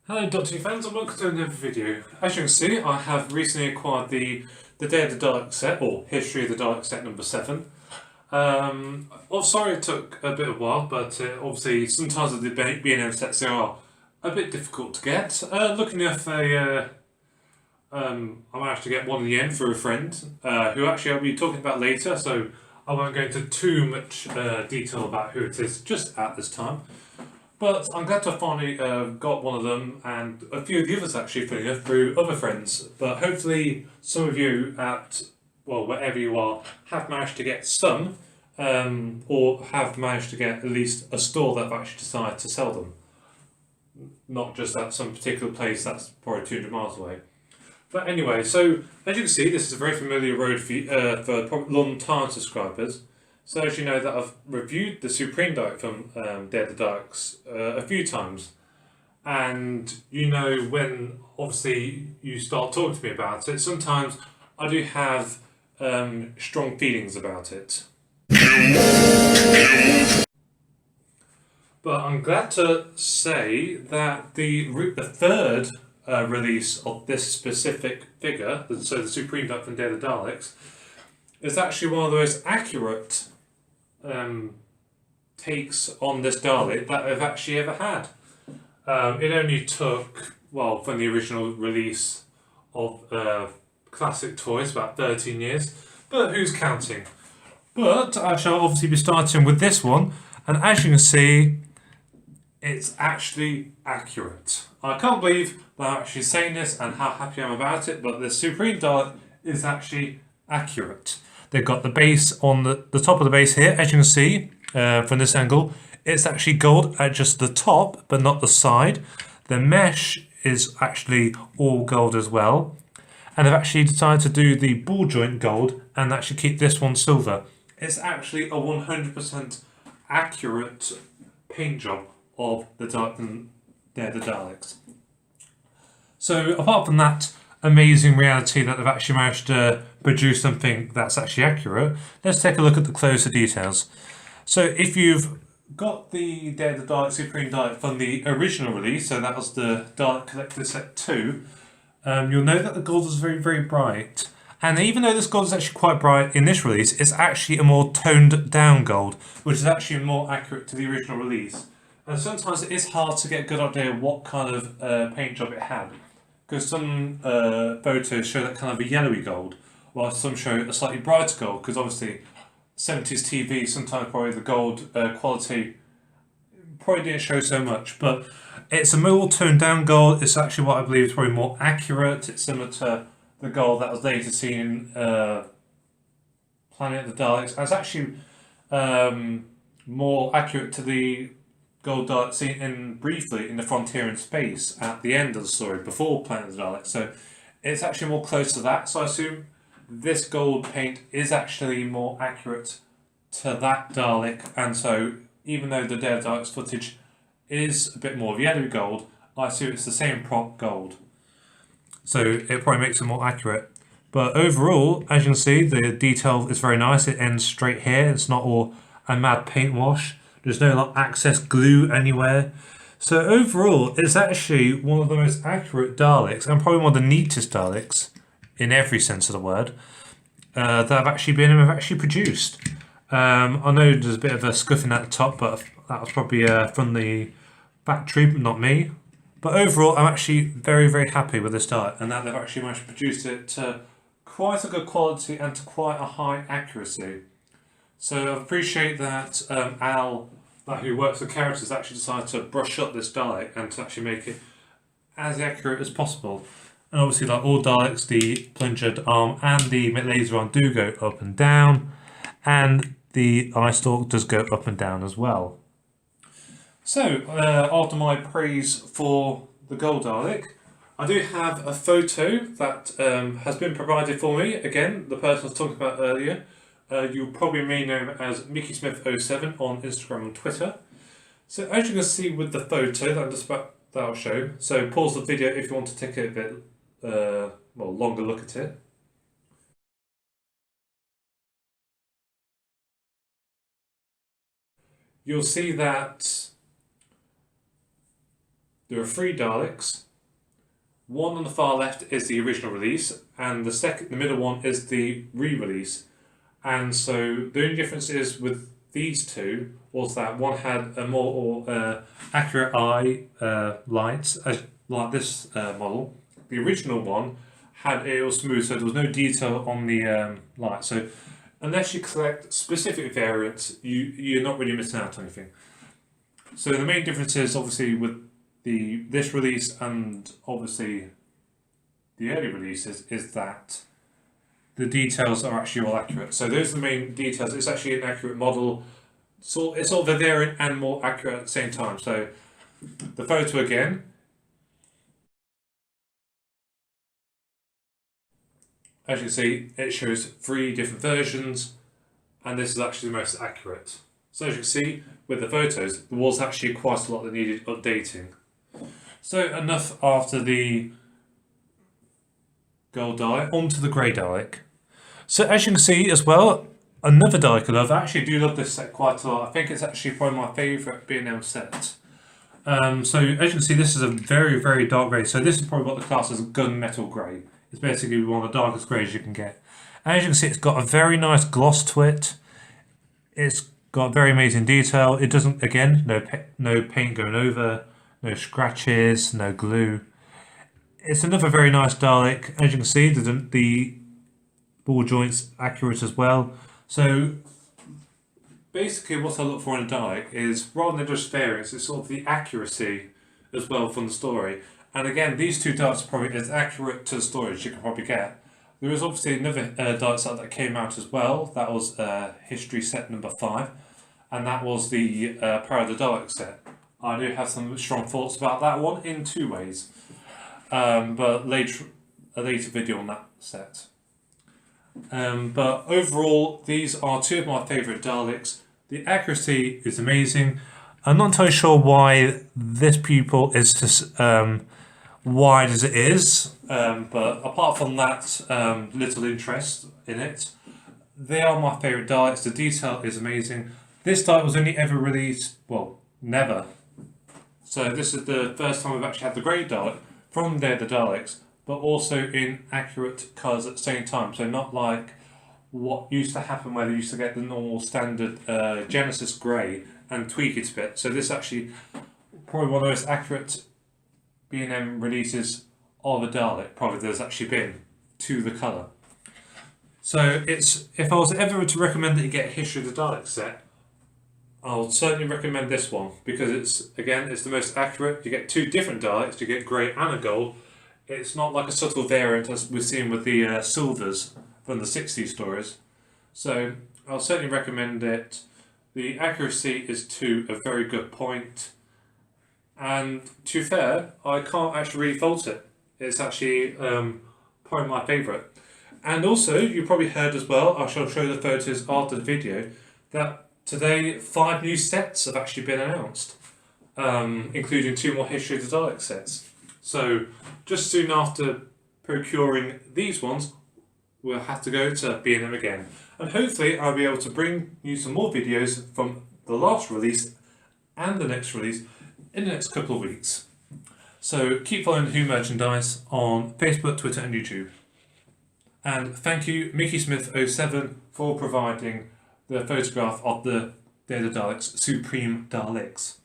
Hello Doctor Who fans and welcome to another video. As you can see, I have recently acquired the Day of the Daleks set, or History of the Daleks set number 7. Well, sorry it took a bit of a while, but obviously sometimes the B&M sets are a bit difficult to get. Looking if I managed to get one in the end through a friend, who actually I'll be talking about later, so I won't go into too much detail about who it is just at this time. But I'm glad to have finally got one of them, and a few of the others actually filling it through other friends. But hopefully, some of you at, well, wherever you are, have managed to get some, or have managed to get at least a store that have actually decided to sell them. Not just at some particular place that's probably 200 miles away. But anyway, so as you can see, this is a very familiar road for probably long-time subscribers. So as you know that I've reviewed the Supreme Dalek from Day of the Daleks a few times. And you know when obviously you start talking to me about it, sometimes I do have strong feelings about it. But I'm glad to say that the third release of this specific figure, so the Supreme Dalek from Day of the Daleks, is actually one of the most accurate takes on this Dalek that I've actually ever had. It only took, well, from the original release of classic toys, about 13 years, but who's counting? But I shall obviously be starting with this one, and as you can see, it's actually accurate. I can't believe that I'm actually saying this and how happy I am about it, but the Supreme Dalek is actually accurate. They've got the base on the top of the base here, as you can see from this angle. It's actually gold at just the top, but not the side. The mesh is actually all gold as well. And they've actually decided to do the ball joint gold and actually keep this one silver. It's actually a 100% accurate paint job of the Daleks. So apart from that amazing reality that they've actually managed to produce something that's actually accurate, let's take a look at the closer details. So if you've got the Day of the Dalek Supreme Dalek from the original release, so that was the Dalek Collector Set 2, you'll know that the gold is very, very bright. And even though this gold is actually quite bright in this release, it's actually a more toned down gold, which is actually more accurate to the original release. And sometimes it is hard to get a good idea what kind of paint job it had, because some photos show that kind of a yellowy gold, while some show a slightly brighter gold, because obviously 70s TV, sometimes probably the gold quality probably didn't show so much, but it's a more toned down gold. It's actually what I believe is probably more accurate. It's similar to the gold that was later seen in Planet of the Daleks. It's actually more accurate to the gold Dalek seen in briefly in the Frontier in Space at the end of the story before Planet of the Daleks. So it's actually more close to that. So I assume this gold paint is actually more accurate to that Dalek, and so even though the Day of the Daleks footage is a bit more of yellow gold, I assume it's the same prop gold. So it probably makes it more accurate. But overall, as you can see, the detail is very nice. It ends straight here. It's not all a mad paint wash. There's no like excess glue anywhere. So overall, it's actually one of the most accurate Daleks, and probably one of the neatest Daleks, in every sense of the word, that have actually produced. I know there's a bit of a scuffing at the top, but that was probably from the factory, not me. But overall, I'm actually very, very happy with this Dalek, and that they've actually managed to produce it to quite a good quality and to quite a high accuracy. So I appreciate that Al, who works with characters, actually decided to brush up this Dalek and to actually make it as accurate as possible. And obviously, like all Daleks, the plungered arm and the laser arm do go up and down, and the eye stalk does go up and down as well. So, after my praise for the gold Dalek, I do have a photo that has been provided for me. Again, the person I was talking about earlier. You probably may know him as Mickey Smith 07 on Instagram and Twitter. So as you can see with the photo that I'll show, so pause the video if you want to take a bit longer look at it. You'll see that there are 3 Daleks. One on the far left is the original release, and the middle one is the re-release. And so the only difference is with these two was that one had a more accurate eye lights, like this model. The original one had it was smooth, so there was no detail on the light. So unless you collect specific variants, you're not really missing out on anything. So the main difference is obviously with this release and obviously the early releases is that the details are actually all accurate. So those are the main details. It's actually an accurate model. So it's sort of a variant and more accurate at the same time. So the photo again. As you can see, it shows 3 different versions, and this is actually the most accurate. So as you can see, with the photos, there was actually quite a lot that needed updating. So enough after the gold Dalek, onto the grey Dalek. So as you can see as well, another Dalek I love. I actually do love this set quite a lot. I think it's actually probably my favourite B&M set. So as you can see, this is a very, very dark grey. So this is probably what the class is gunmetal grey. It's basically one of the darkest greys you can get. And as you can see, it's got a very nice gloss to it. It's got very amazing detail. It doesn't, again, no paint going over, no scratches, no glue. It's another very nice Dalek. As you can see, the ball joints accurate as well. So basically what I look for in a Dalek is, rather than just variants, it's sort of the accuracy as well from the story. And again, these 2 Daleks are probably as accurate to the story as you can probably get. There is obviously another Dalek set that came out as well. That was History set number 5. And that was the Power of the Dalek set. I do have some strong thoughts about that one in 2 ways. But a later video on that set. But overall, these are 2 of my favourite Daleks. The accuracy is amazing. I'm not entirely sure why this pupil is just wide as it is, but apart from that little interest in it, they are my favourite Daleks. The detail is amazing. This Dalek was only ever released, well, never. So this is the first time we've actually had the grey Dalek from the Daleks, but also in accurate colours at the same time. So not like what used to happen where they used to get the normal standard Genesis grey and tweak it a bit. So this is actually probably one of the most accurate B&M releases of a Dalek probably there's actually been to the colour. So it's, if I was ever to recommend that you get a History of the Daleks set, I would certainly recommend this one because it's the most accurate. You get 2 different Daleks, you get grey and a gold. It's not like a subtle variant as we've seen with the silvers from the 60s stories. So I'll certainly recommend it. The accuracy is to a very good point. And to be fair, I can't actually really fault it. It's actually probably my favourite. And also, you probably heard as well, I shall show the photos after the video, that today 5 new sets have actually been announced, including 2 more History of the Daleks sets. So just soon after procuring these ones, we'll have to go to B&M again. And hopefully I'll be able to bring you some more videos from the last release and the next release in the next couple of weeks. So keep following Who Merchandise on Facebook, Twitter and YouTube. And thank you Mickey Smith 07 for providing the photograph of the Daleks Supreme Daleks.